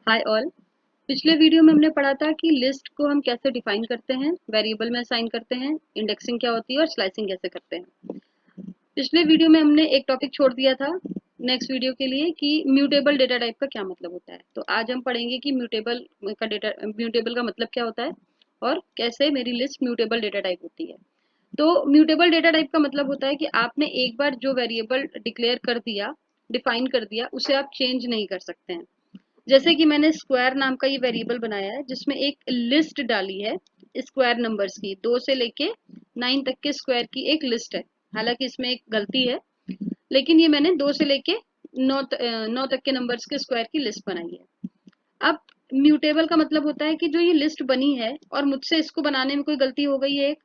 Hi all. पिछले video में हमने पढ़ा था कि लिस्ट को हम कैसे डिफाइन करते हैं, वेरिएबल में असाइन करते हैं, इंडेक्सिंग क्या होती है और स्लाइसिंग कैसे करते हैं। पिछले वीडियो में हमने एक टॉपिक छोड़ दिया था नेक्स्ट वीडियो के लिए कि म्यूटेबल डेटा टाइप का क्या मतलब होता है। तो आज हम पढ़ेंगे कि म्यूटेबल का मतलब क्या होता है और कैसे मेरी लिस्ट म्यूटेबल डेटा टाइप होती है। तो म्यूटेबल डेटा टाइप का मतलब होता है कि आपने एक बार जो वेरिएबल डिक्लेयर कर दिया, डिफाइन कर दिया, उसे आप चेंज नहीं कर सकते हैं। जैसे कि मैंने स्क्वायर नाम का ये वेरिएबल बनाया है जिसमें एक लिस्ट डाली है स्क्वायर नंबर्स की, 2 से लेके 9 तक के स्क्वायर की एक लिस्ट है। हालांकि इसमें एक गलती है, लेकिन ये मैंने 2 से लेके 9 तक के नंबर्स के स्क्वायर की लिस्ट बनाई है। अब म्यूटेबल का मतलब होता है कि जो ये लिस्ट बनी है और मुझसे इसको बनाने में कोई गलती हो गई है एक,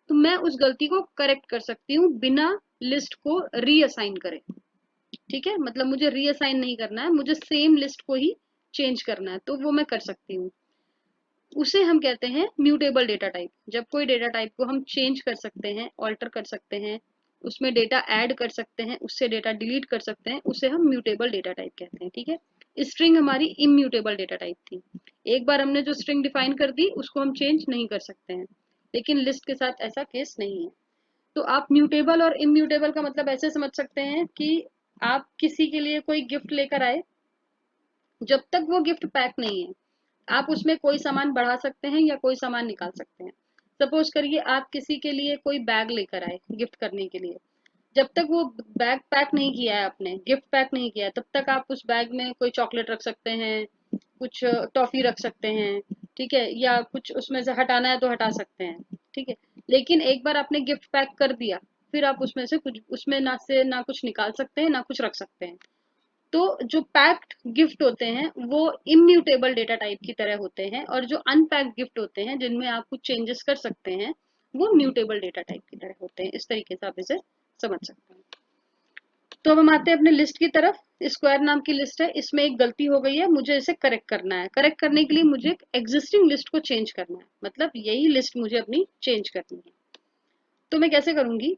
तो मैं उस गलती को करेक्ट कर सकती हूँ बिना लिस्ट को रीअसाइन करे। ठीक है, मतलब मुझे रीअसाइन नहीं करना है, मुझे सेम लिस्ट को ही चेंज करना है, तो वो मैं कर सकती हूँ। उसे हम कहते हैं म्यूटेबल डेटा टाइप। जब कोई डेटा टाइप को हम चेंज कर सकते हैं, ऑल्टर कर सकते हैं, उसमें डेटा ऐड कर सकते हैं, उससे डेटा डिलीट कर सकते हैं, उसे हम म्यूटेबल डेटा टाइप कहते हैं। ठीक है, स्ट्रिंग हमारी इम्यूटेबल डेटा टाइप थी। एक बार हमने जो स्ट्रिंग डिफाइन कर दी उसको हम चेंज नहीं कर सकते हैं, लेकिन लिस्ट के साथ ऐसा केस नहीं है। तो आप म्यूटेबल और इम्यूटेबल का मतलब ऐसे समझ सकते हैं कि आप किसी के लिए कोई गिफ्ट लेकर आए, जब तक वो गिफ्ट पैक नहीं है आप उसमें कोई सामान बढ़ा सकते हैं या कोई सामान निकाल सकते हैं। सपोज करिए आप किसी के लिए कोई बैग लेकर आए गिफ्ट करने के लिए, जब तक वो बैग पैक नहीं किया है, आपने गिफ्ट पैक नहीं किया है, तब तक आप उस बैग में कोई चॉकलेट रख सकते हैं, कुछ टॉफी रख सकते हैं, ठीक है, या कुछ उसमें से हटाना है तो हटा सकते हैं। ठीक है, लेकिन एक बार आपने गिफ्ट पैक कर दिया, फिर आप उसमें से कुछ, उसमें ना से ना कुछ निकाल सकते हैं ना कुछ रख सकते हैं। तो जो पैक्ड गिफ्ट होते हैं वो इम्यूटेबल डेटा टाइप की तरह होते हैं, और जो अनपैक्ड गिफ्ट होते हैं जिनमें आप कुछ चेंजेस कर सकते हैं वो म्यूटेबल डेटा टाइप की तरह होते हैं। इस तरीके से आप इसे समझ सकते हैं। तो अब हम आते हैं अपने लिस्ट की तरफ। स्क्वायर नाम की लिस्ट है, इसमें एक गलती हो गई है, मुझे इसे करेक्ट करना है। करेक्ट करने के लिए मुझे एक एग्जिस्टिंग लिस्ट को चेंज करना है, मतलब यही लिस्ट मुझे अपनी चेंज करनी है। तो मैं कैसे करूंगी?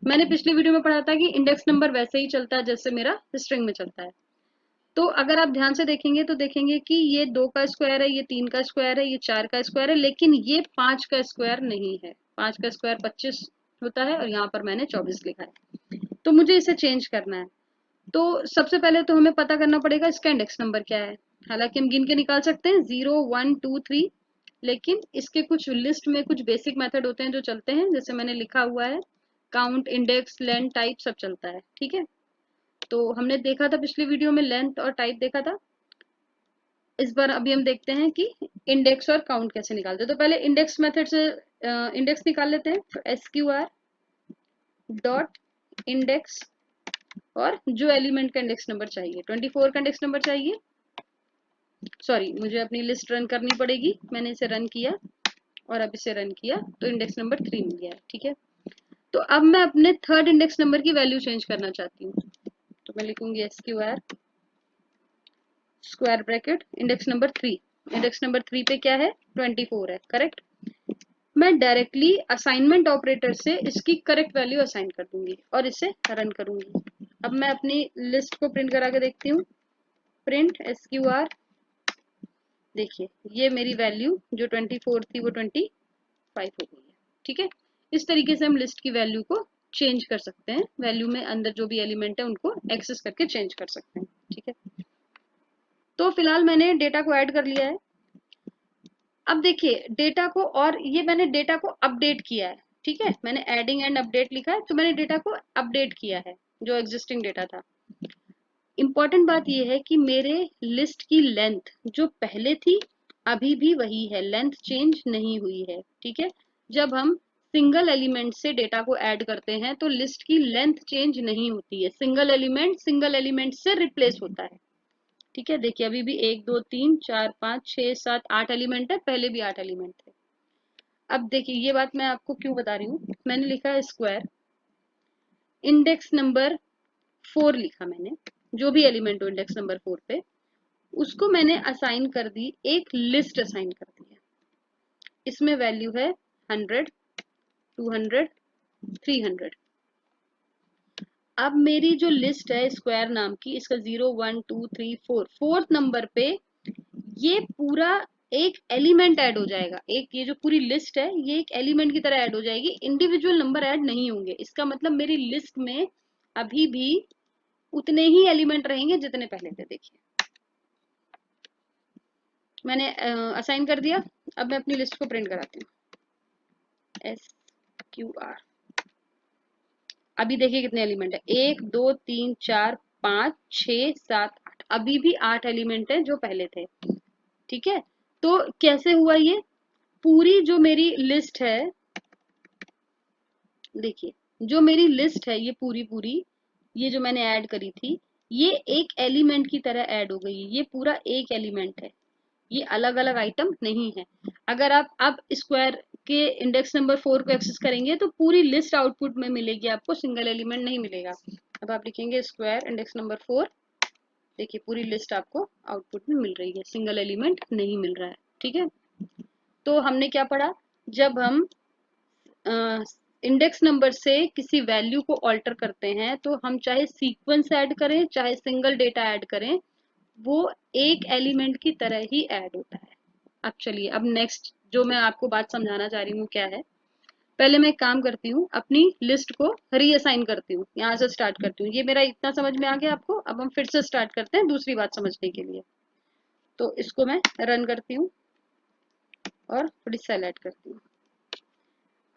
मैंने पिछली वीडियो में पढ़ा था कि इंडेक्स नंबर वैसे ही चलता है जैसे मेरा स्ट्रिंग में चलता है। तो अगर आप ध्यान से देखेंगे तो देखेंगे कि ये 2 का स्क्वायर है, ये 3 का स्क्वायर है, ये 4 का स्क्वायर है, लेकिन ये 5 का स्क्वायर नहीं है। 5 का स्क्वायर 25 होता है और यहाँ पर मैंने 24 लिखा है। तो मुझे इसे चेंज करना है। तो सबसे पहले तो हमें पता करना पड़ेगा इसका इंडेक्स नंबर क्या है। हालांकि हम गिन के निकाल सकते हैं 0 1 2 3, लेकिन इसके कुछ लिस्ट में कुछ बेसिक मेथड होते हैं जो चलते हैं, जैसे मैंने लिखा हुआ है काउंट, इंडेक्स, लेन, टाइप सब चलता है। ठीक है, तो हमने देखा था पिछली वीडियो में लेंथ और टाइप देखा था। इस बार अभी हम देखते हैं कि इंडेक्स और काउंट कैसे निकालते हैं। तो पहले इंडेक्स मेथड से इंडेक्स निकाल लेते हैं। SQR डॉट इंडेक्स, और जो एलिमेंट का इंडेक्स नंबर चाहिए, 24 का इंडेक्स नंबर चाहिए। सॉरी, मुझे अपनी लिस्ट रन करनी पड़ेगी। मैंने इसे रन किया और अब इसे रन किया तो इंडेक्स नंबर 3 मिल गया है। ठीक है, तो अब मैं अपने थर्ड इंडेक्स नंबर की वैल्यू चेंज करना चाहती हूँ। तो मैं लिखूंगी SQR square bracket index number 3। Index number 3 पे क्या है? 24 है, करेक्ट। मैं डायरेक्टली असाइनमेंट ऑपरेटर से इसकी करेक्ट वैल्यू असाइन कर दूंगी और इसे रन करूंगी। अब मैं अपनी लिस्ट को प्रिंट करा के देखती हूँ। प्रिंट SQR, देखिए ये मेरी वैल्यू जो 24 थी वो 25 हो गई है। ठीक है, इस तरीके से हम लिस्ट की वैल्यू को चेंज कर सकते हैं। वैल्यू में अंदर जो भी एलिमेंट है उनको एक्सेस करके चेंज कर सकते हैं। ठीक है, तो फिलहाल मैंने डेटा को ऐड कर लिया है। अब देखिए डेटा को, और ये मैंने डेटा को अपडेट किया है। ठीक है, मैंने एडिंग एंड अपडेट लिखा है, तो मैंने डेटा को अपडेट किया है जो एग्जिस्टिंग डेटा था। इंपॉर्टेंट बात ये है कि मेरे लिस्ट की लेंथ जो पहले थी अभी भी वही है, लेंथ चेंज नहीं हुई है। ठीक है, जब हम सिंगल एलिमेंट से डेटा को ऐड करते हैं तो लिस्ट की लेंथ चेंज नहीं होती है, सिंगल एलिमेंट से रिप्लेस होता है। ठीक है, देखिए अभी भी 1 2 3 4 5 6 7 8 एलिमेंट है, पहले भी 8 एलिमेंट थे। अब देखिए ये बात मैं आपको क्यों बता रही हूँ। मैंने लिखा है स्क्वायर इंडेक्स नंबर 4, लिखा मैंने जो भी एलिमेंट हो इंडेक्स नंबर 4 पे, उसको मैंने असाइन कर दी, एक लिस्ट असाइन कर दी है। इसमें वैल्यू है 100 200 300। अब मेरी जो लिस्ट है स्क्वायर नाम की, इसका 0 1 2 3 4, फोर्थ नंबर पे ये पूरा एक एलिमेंट ऐड हो जाएगा, एक ये जो पूरी लिस्ट है ये एक एलिमेंट की तरह ऐड हो जाएगी, इंडिविजुअल नंबर ऐड नहीं होंगे। इसका मतलब मेरी लिस्ट में अभी भी उतने ही एलिमेंट रहेंगे जितने पहले थे। देखिए मैंने असाइन कर दिया। अब मैं अपनी लिस्ट को प्रिंट कराती हूँ, SQR। अभी देखिए कितने एलिमेंट है, 1 2 3 4 5 6 7 8, अभी भी 8 एलिमेंट है जो पहले थे। ठीक है, तो कैसे हुआ ये? पूरी जो मेरी लिस्ट है, देखिए जो मेरी लिस्ट है ये पूरी पूरी, ये जो मैंने ऐड करी थी ये एक एलिमेंट की तरह ऐड हो गई। ये पूरा एक एलिमेंट है, ये अलग अलग आइटम नहीं है। अगर आप अब स्क्वायर के इंडेक्स नंबर 4 को एक्सेस करेंगे तो पूरी लिस्ट आउटपुट में मिलेगी आपको, सिंगल एलिमेंट नहीं मिलेगा। अब आप लिखेंगे स्क्वायर इंडेक्स नंबर 4, देखिए पूरी लिस्ट आपको आउटपुट में मिल रही है, सिंगल एलिमेंट नहीं मिल रहा है। ठीक है, तो हमने क्या पढ़ा? जब हम इंडेक्स नंबर से किसी वैल्यू को ऑल्टर करते हैं तो हम चाहे सीक्वेंस ऐड करें चाहे सिंगल डेटा ऐड करें, वो एक एलिमेंट की तरह ही ऐड होता है। अब चलिए, अब नेक्स्ट जो मैं आपको बात समझाना चाह रही हूँ क्या है, पहले मैं एक काम करती हूँ, अपनी लिस्ट को रीअसाइन करती हूँ, यहाँ से स्टार्ट करती हूँ। ये मेरा इतना समझ में आ गया आपको। अब हम फिर से स्टार्ट करते हैं दूसरी बात समझने के लिए। तो इसको मैं रन करती हूँ और थोड़ी सेल ऐड करती हूँ।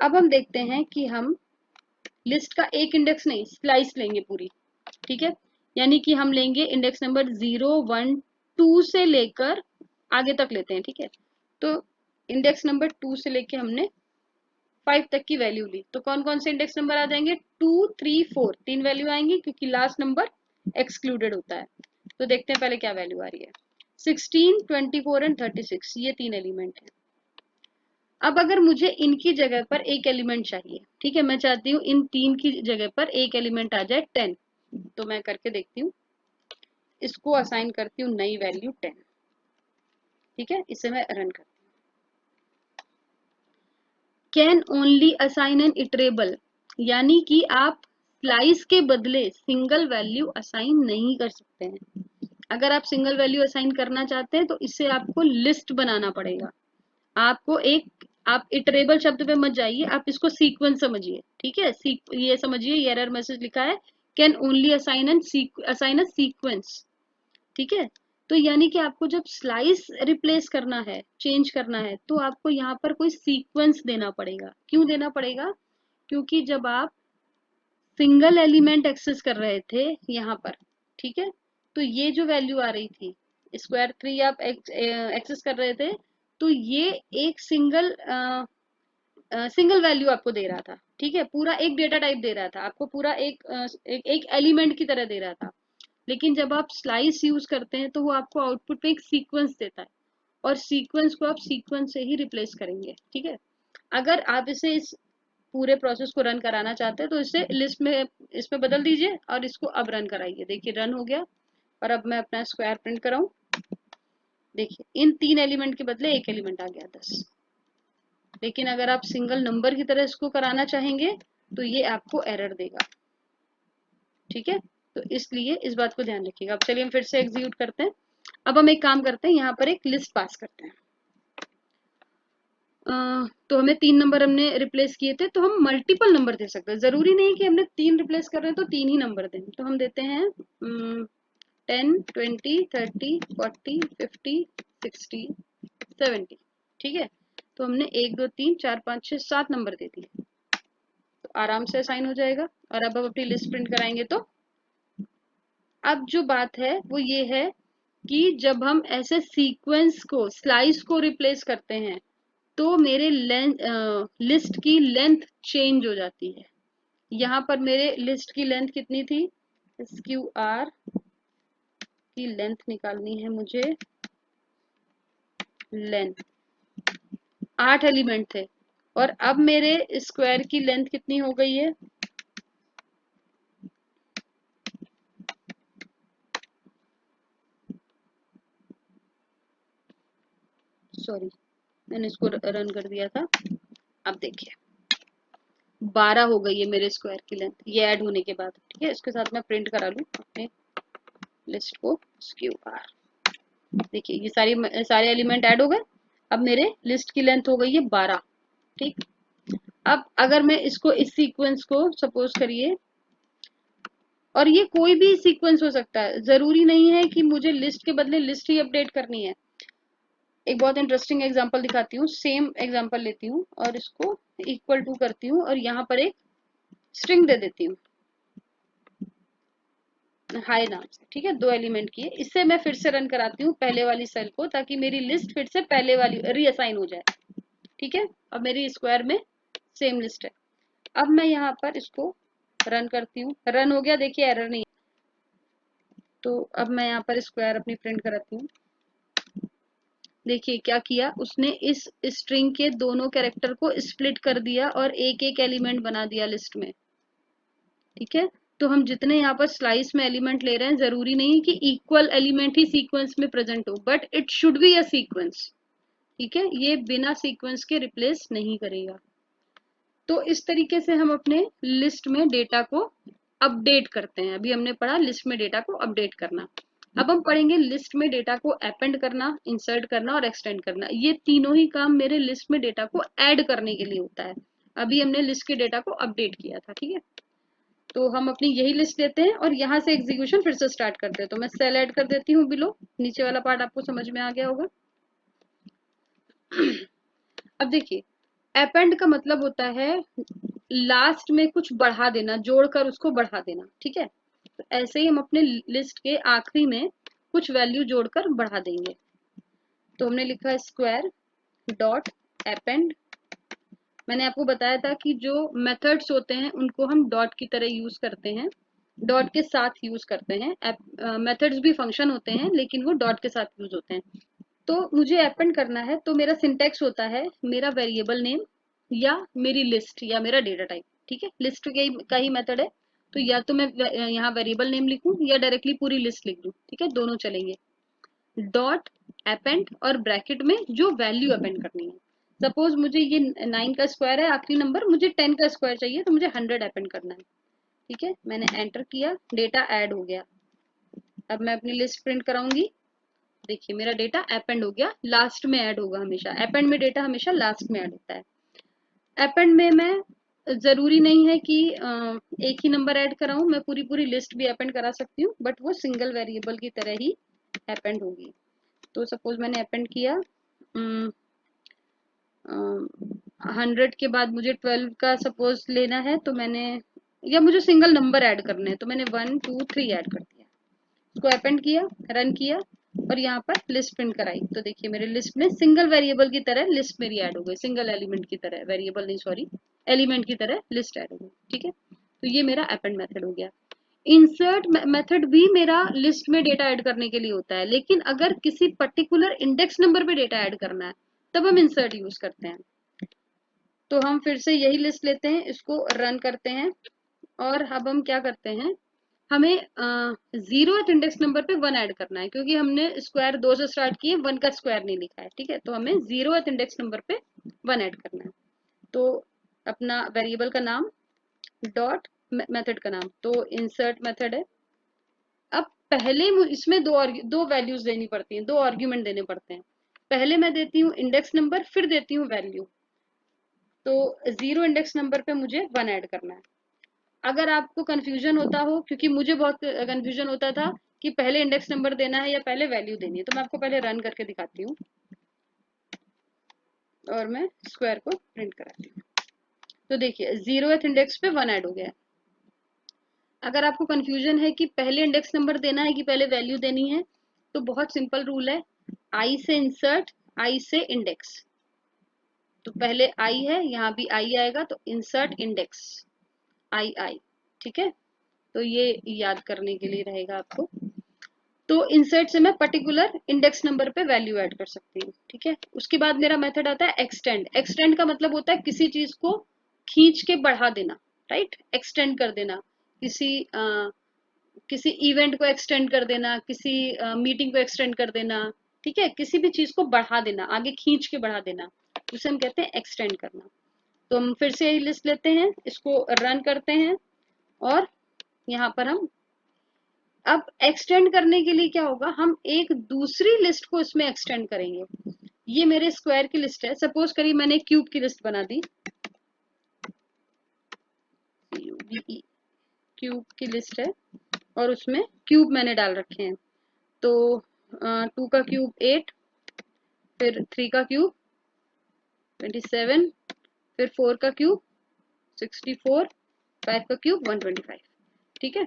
अब हम देखते हैं कि हम लिस्ट का एक इंडेक्स नहीं, स्लाइस लेंगे पूरी। ठीक है, यानी कि हम लेंगे इंडेक्स नंबर 0 1 2 से लेकर आगे तक लेते हैं। ठीक है, तो इंडेक्स नंबर 2 से लेके हमने 5 तक की वैल्यू ली, तो कौन कौन से इंडेक्स नंबर आ जाएंगे? 2 3 4, तीन वैल्यू आएंगी क्योंकि लास्ट नंबर एक्सक्लूडेड होता है। तो देखते हैं पहले क्या वैल्यू आ रही है। 16 24 एंड 36, ये तीन एलिमेंट है। अब अगर मुझे इनकी जगह पर एक एलिमेंट चाहिए, ठीक है, मैं चाहती हूँ इन तीन की जगह पर एक एलिमेंट आ जाए 10, तो मैं करके देखती हूँ। इसको असाइन करती हूँ नई वैल्यू 10। ठीक है, इसे मैं रन करती हूँ। Can only assign an iterable, यानी कि आप स्लाइस के बदले सिंगल वैल्यू असाइन नहीं कर सकते हैं। अगर आप सिंगल वैल्यू असाइन करना चाहते हैं तो इसे आपको लिस्ट बनाना पड़ेगा। आपको एक, आप इटरेबल शब्द पे मत जाइए, आप इसको सीक्वेंस समझिए। ठीक है, ये समझिए, ये एरर मैसेज लिखा है, can only assign an assign a sequence. ठीक है, तो यानी कि आपको जब स्लाइस रिप्लेस करना है, चेंज करना है, तो आपको यहाँ पर कोई सीक्वेंस देना पड़ेगा। क्यों देना पड़ेगा? क्योंकि जब आप सिंगल एलिमेंट एक्सेस कर रहे थे यहाँ पर, ठीक है, तो ये जो वैल्यू आ रही थी स्क्वायर 3 आप एक्सेस कर रहे थे, तो ये एक सिंगल वैल्यू आपको दे रहा था। ठीक है, पूरा एक डेटा टाइप दे रहा था आपको, पूरा एक एलिमेंट की तरह दे रहा था। लेकिन जब आप स्लाइस यूज करते हैं तो वो आपको आउटपुट में एक सीक्वेंस देता है, और सीक्वेंस को आप सीक्वेंस से ही रिप्लेस करेंगे। ठीक है, अगर आप इसे इस पूरे प्रोसेस को रन कराना चाहते हैं तो इसे लिस्ट में इसमें बदल दीजिए और इसको अब रन कराइए। देखिए रन हो गया, और अब मैं अपना स्क्वायर प्रिंट कराऊं। देखिए इन तीन एलिमेंट के बदले एक एलिमेंट आ गया 10। लेकिन अगर आप सिंगल नंबर की तरह इसको कराना चाहेंगे तो ये आपको एरर देगा। ठीक है, तो इसलिए इस बात को ध्यान रखिएगा। अब चलिए हम फिर से एग्जीक्यूट करते हैं। अब हम एक काम करते हैं, यहाँ पर एक लिस्ट पास करते हैं। तो हमें 3 नंबर हमने रिप्लेस किए थे, तो हम मल्टीपल नंबर दे सकते हैं। जरूरी नहीं कि हमने 3 रिप्लेस कर रहे हैं तो 3 ही नंबर दें। तो हम देते हैं 10 20 30 40 50 60 70। ठीक है, तो हमने 1 2 3 4 5 6 7 नंबर दे दिए, तो आराम से असाइन हो जाएगा। और अब हम अपनी लिस्ट प्रिंट कराएंगे तो अब जो बात है वो ये है कि जब हम ऐसे सीक्वेंस को, स्लाइस को रिप्लेस करते हैं तो मेरे लिस्ट की लेंथ चेंज हो जाती है। यहाँ पर मेरे लिस्ट की लेंथ कितनी थी? SQR की लेंथ निकालनी है मुझे, लेंथ 8 एलिमेंट थे, और अब मेरे स्क्वायर की लेंथ कितनी हो गई है? सॉरी, मैंने इसको रन कर दिया था। अब देखिए 12 हो गई है मेरे स्क्वायर की लेंथ, ये ऐड होने के बाद। ठीक है, इसके साथ मैं प्रिंट करा लूँ अपने लिस्ट को, SQR। देखिए ये सारे एलिमेंट ऐड हो गए। अब मेरे लिस्ट की लेंथ हो गई है 12। ठीक। अब अगर मैं इसको इस सीक्वेंस को सपोज करिए, और ये कोई भी सीक्वेंस हो सकता है, जरूरी नहीं है कि मुझे लिस्ट के बदले लिस्ट ही अपडेट करनी है। एक बहुत इंटरेस्टिंग एग्जांपल दिखाती हूँ, सेम एग्जांपल लेती हूँ और इसको इक्वल टू करती हूँ और यहाँ पर एक स्ट्रिंग दे देती हूँ हाई नाम से। ठीक है, 2 एलिमेंट की है। इससे मैं फिर से रन कराती हूँ पहले वाली सेल को, ताकि मेरी लिस्ट फिर से पहले वाली रीअसाइन हो जाए। ठीक है, अब मेरी स्क्वायर में सेम लिस्ट है। अब मैं यहाँ पर इसको रन करती हूँ, रन हो गया, देखिए एरर नहीं। तो अब मैं यहाँ पर स्क्वायर अपनी प्रिंट कराती हूँ। देखिए क्या किया उसने, इस स्ट्रिंग के दोनों कैरेक्टर को स्प्लिट कर दिया और एक एक एलिमेंट बना दिया लिस्ट में। ठीक है, तो हम जितने यहाँ पर स्लाइस में एलिमेंट ले रहे हैं, जरूरी नहीं कि इक्वल एलिमेंट ही सीक्वेंस में प्रेजेंट हो, but it should be a sequence. ठीक है, ये बिना सीक्वेंस के रिप्लेस नहीं करेगा। तो इस तरीके से हम अपने लिस्ट में डेटा को अपडेट करते हैं। अभी हमने पढ़ा लिस्ट में डेटा को अपडेट करना। अब हम पढ़ेंगे लिस्ट में डेटा को अपेंड करना, इंसर्ट करना और एक्सटेंड करना। ये तीनों ही काम मेरे लिस्ट में डेटा को ऐड करने के लिए होता है। अभी हमने लिस्ट के डेटा को अपडेट किया था। ठीक है, तो हम अपनी यही लिस्ट लेते हैं और यहाँ से एग्जीक्यूशन फिर से स्टार्ट करते हैं। तो मैं सेल ऐड कर देती हूँ बिलो, नीचे वाला पार्ट आपको समझ में आ गया होगा। अब देखिए, अपेंड का मतलब होता है लास्ट में कुछ बढ़ा देना, जोड़कर उसको बढ़ा देना। ठीक है, तो ऐसे ही हम अपने लिस्ट के आखिरी में कुछ वैल्यू जोड़कर बढ़ा देंगे। तो हमने लिखा स्क्वायर डॉट अपेंड। मैंने आपको बताया था कि जो मेथड्स होते हैं उनको हम डॉट की तरह यूज करते हैं, डॉट के साथ यूज करते हैं। मेथड्स भी फंक्शन होते हैं लेकिन वो डॉट के साथ यूज होते हैं। तो मुझे अपेंड करना है, तो मेरा सिंटेक्स होता है मेरा वेरिएबल नेम या मेरी लिस्ट या मेरा डेटा टाइप। ठीक है, लिस्ट का ही मेथड है, तो या तो मैं यहाँ वेरिएबल नेम लिखूं या डायरेक्टली पूरी लिस्ट लिख दूं। ठीक है, दोनों चलेंगे। डॉट अपेंड और ब्रैकेट में जो वैल्यू अपेंड करनी है। सपोज मुझे ये 9 का स्क्वायर है आखिरी नंबर, मुझे 10 का स्क्वायर चाहिए, तो मुझे 100 अपेंड करना है। ठीक है, मैंने एंटर किया, डेटा ऐड हो गया। अब मैं अपनी लिस्ट प्रिंट कराऊंगी। देखिए मेरा डेटा अपेंड हो गया, लास्ट में ऐड होगा। हमेशा अपेंड में डेटा हमेशा लास्ट में ऐड होता है। अपेंड में मैं जरूरी नहीं है कि एक ही नंबर ऐड कराऊं, मैं पूरी पूरी लिस्ट भी अपेंड करा सकती हूँ, बट वो सिंगल वेरिएबल की तरह ही अपेंड होगी। तो सपोज मैंने अपेंड किया 100 के बाद मुझे 12 का सपोज लेना है, तो मैंने, या मुझे सिंगल नंबर ऐड करने हैं, तो मैंने 1 2 3 ऐड कर दिया, उसको अपेंड किया, रन किया और यहाँ पर लिस्ट प्रिंट कराई। तो देखिए मेरे लिस्ट में सिंगल वेरिएबल की तरह लिस्ट मेरी ऐड हो गई, सिंगल एलिमेंट की तरह, वेरिएबल नहीं सॉरी, एलिमेंट की तरह लिस्ट ऐड हो गई। ठीक है, तो ये मेरा अपेंड मेथड हो गया। इंसर्ट मेथड भी मेरा लिस्ट में डेटा ऐड करने के लिए होता है, लेकिन अगर किसी पर्टिकुलर इंडेक्स नंबर पे डेटा ऐड करना है तब हम इंसर्ट यूज करते हैं। तो हम फिर से यही लिस्ट लेते हैं, इसको रन करते हैं और अब हम क्या करते हैं, हमें 0th इंडेक्स नंबर पे 1 ऐड करना है, क्योंकि हमने स्क्वायर 2 से स्टार्ट किए, 1 का स्क्वायर नहीं लिखा है। ठीक है, तो हमें 0th इंडेक्स नंबर पे 1 ऐड करना है। तो अपना वेरिएबल का नाम डॉट मेथड का नाम, तो इंसर्ट मेथड है। अब पहले इसमें दो वैल्यूज देनी पड़ती हैं, 2 आर्ग्यूमेंट देने पड़ते हैं। पहले मैं देती हूँ इंडेक्स नंबर, फिर देती हूँ वैल्यू। तो 0 इंडेक्स नंबर पे मुझे 1 ऐड करना है। अगर आपको कंफ्यूजन होता हो, क्योंकि मुझे बहुत कंफ्यूजन होता था कि पहले इंडेक्स नंबर देना है या पहले वैल्यू देनी है, तो मैं आपको पहले रन करके दिखाती हूँ और मैं स्क्वायर को प्रिंट कराती हूँ। तो देखिए 0th इंडेक्स पे 1 ऐड हो गया। अगर आपको कंफ्यूजन है कि पहले इंडेक्स नंबर देना है कि पहले वैल्यू देनी है, तो बहुत सिंपल रूल है, आई से इंसर्ट, आई से इंडेक्स। तो पहले आई है, यहाँ भी आई आएगा, तो इंसर्ट इंडेक्स आई आई। ठीक है, तो ये याद करने के लिए रहेगा आपको। तो इंसर्ट से मैं पर्टिकुलर इंडेक्स नंबर पे वैल्यू ऐड कर सकती हूँ। ठीक है, उसके बाद मेरा मेथड आता है एक्सटेंड। एक्सटेंड का मतलब होता है किसी चीज को खींच के बढ़ा देना, राइट, एक्सटेंड कर देना, किसी इवेंट को एक्सटेंड कर देना, किसी मीटिंग को एक्सटेंड कर देना। ठीक है, किसी भी चीज को बढ़ा देना, आगे खींच के बढ़ा देना, उसे हम कहते हैं एक्सटेंड करना। तो हम फिर से यही लिस्ट लेते हैं, इसको रन करते हैं और यहाँ पर हम अब एक्सटेंड करने के लिए क्या होगा, हम एक दूसरी लिस्ट को इसमें एक्सटेंड करेंगे। ये मेरे स्क्वायर की लिस्ट है, सपोज करिए मैंने क्यूब की लिस्ट बना दी, क्यूब की लिस्ट है और उसमें क्यूब मैंने डाल रखे हैं। तो 2 का क्यूब 8, फिर 3 का क्यूब 27, फिर 4 का क्यूब 64, 5 का क्यूब 125। ठीक है।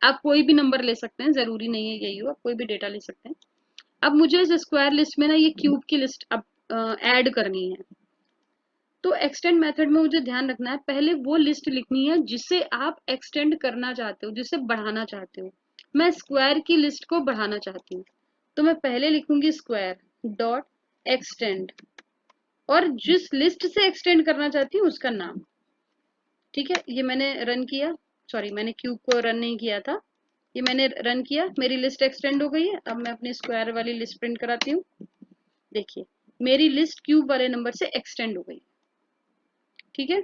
आप कोई भी नंबर ले सकते हैं, जरूरी नहीं है यही हो, आप कोई भी डेटा ले सकते हैं। अब मुझे इस स्क्वायर लिस्ट में ना ये क्यूब की लिस्ट अब ऐड करनी है। तो एक्सटेंड मेथड में मुझे ध्यान रखना है, पहले वो लिस्ट लिखनी है जिसे आप एक्सटेंड करना चाहते हो, जिसे बढ़ाना चाहते हो। मैं स्क्वायर की लिस्ट को बढ़ाना चाहती हूँ, तो मैं पहले लिखूंगी स्क्वायर डॉट एक्सटेंड, और जिस लिस्ट से एक्सटेंड करना चाहती हूँ उसका नाम। ठीक है, ये मैंने रन किया, सॉरी मैंने क्यूब को रन नहीं किया था, ये मैंने रन किया, मेरी लिस्ट एक्सटेंड हो गई है। अब मैं अपनी स्क्वायर वाली लिस्ट प्रिंट कराती हूँ। देखिए मेरी लिस्ट क्यूब वाले नंबर से एक्सटेंड हो गई। ठीक है,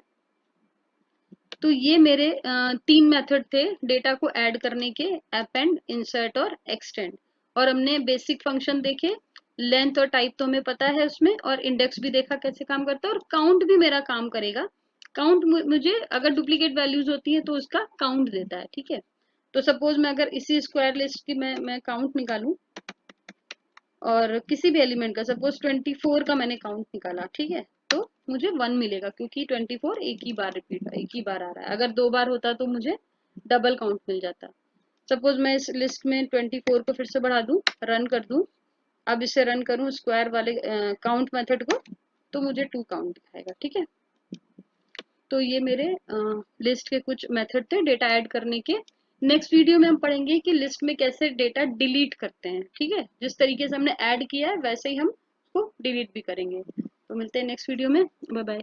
तो ये मेरे 3 मेथड थे डेटा को ऐड करने के, अपेंड, इंसर्ट और एक्सटेंड। और हमने बेसिक फंक्शन देखे, लेंथ और टाइप तो हमें पता है उसमें, और इंडेक्स भी देखा कैसे काम करता है, और काउंट भी मेरा काम करेगा। काउंट मुझे अगर डुप्लीकेट वैल्यूज होती है तो उसका काउंट देता है। ठीक है, तो सपोज मैं अगर इसी स्क्वायर लिस्ट की मैं काउंट निकालूं, और किसी भी एलिमेंट का सपोज 24 का मैंने काउंट निकाला, ठीक है, तो मुझे 1 मिलेगा, क्योंकि 24 एक ही बार रिपीट, एक ही बार आ रहा है। अगर 2 बार होता तो मुझे डबल काउंट मिल जाता। सपोज मैं इस लिस्ट में 24 को फिर से बढ़ा दूं, रन कर दूं, अब इसे रन करूं स्क्वायर वाले काउंट मेथड को, तो मुझे 2 काउंट दिखाएगा। ठीक है, तो ये मेरे लिस्ट के कुछ मेथड थे डेटा ऐड करने के। नेक्स्ट वीडियो में हम पढ़ेंगे कि लिस्ट में कैसे डेटा डिलीट करते हैं। ठीक है, जिस तरीके से हमने ऐड किया है वैसे ही हम उसको डिलीट भी करेंगे। तो मिलते हैं नेक्स्ट वीडियो में, बाय बाय।